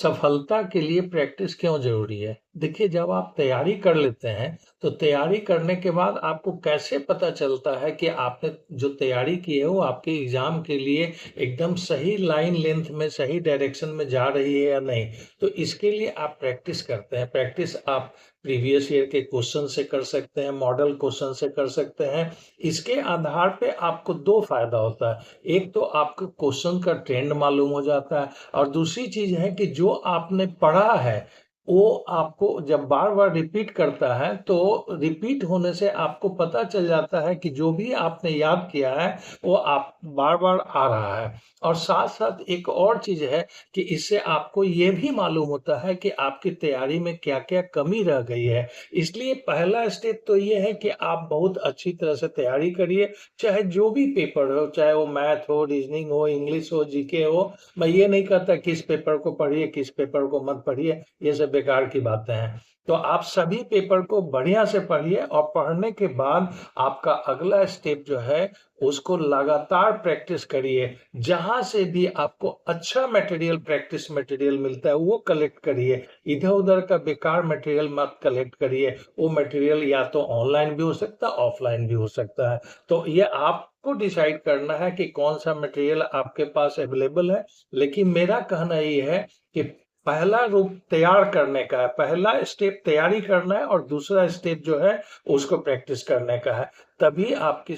सफलता के लिए प्रैक्टिस क्यों ज़रूरी है? देखिए, जब आप तैयारी कर लेते हैं, तो तैयारी करने के बाद आपको कैसे पता चलता है कि आपने जो तैयारी की है, वो आपके एग्ज़ाम के लिए एकदम सही लाइन लेंथ में, सही डायरेक्शन में जा रही है या नहीं? तो इसके लिए आप प्रैक्टिस करते हैं। प्रैक्टिस आप प्रीवियस ईयर के क्वेश्चन से कर सकते हैं, मॉडल क्वेश्चन से कर सकते हैं। इसके आधार पे आपको 2 फ़ायदा होता है। एक तो आपको क्वेश्चन का ट्रेंड मालूम हो जाता है और दूसरी चीज़ है कि जो आपने पढ़ा है, वो आपको जब बार-बार रिपीट करता है, तो रिपीट होने से आपको पता चल जाता है कि जो भी आपने याद किया है, वो आप बार-बार आ रहा है। और साथ-साथ एक और चीज़ है कि इससे आपको ये भी मालूम होता है कि आपकी तैयारी में क्या-क्या कमी रह गई है। इसलिए पहला स्टेप तो ये है कि आप बहुत अच्छी तरह से तैयारी करिए, चाहे जो भी पेपर हो, चाहे वो मैथ हो, रीज़निंग हो, इंग्लिश हो, जीके हो। मैं ये नहीं कहता किस पेपर को पढ़िए, किस पेपर को मत पढ़िए, ये सब बेकार की बातें हैं। तो आप सभी पेपर को बढ़िया से पढ़िए और पढ़ने के बाद आपका अगला स्टेप जो है, उसको लगातार प्रैक्टिस करिए। जहाँ से भी आपको अच्छा मटेरियल, प्रैक्टिस मटेरियल मिलता है, वो कलेक्ट करिए। इधर-उधर का बेकार मटेरियल मत कलेक्ट करिए। वो मटेरियल या तो ऑनलाइन भी हो सकता है, ऑफलाइन भी हो सकता है। तो ये आपको डिसाइड करना है कि कौन-सा मटेरियल आपके पास अवेलेबल है। लेकिन मेरा कहना ये है कि पहला रूप तैयार करने का है, पहला स्टेप तैयारी करना है और दूसरा स्टेप जो है उसको प्रैक्टिस करने का है। तभी आपकी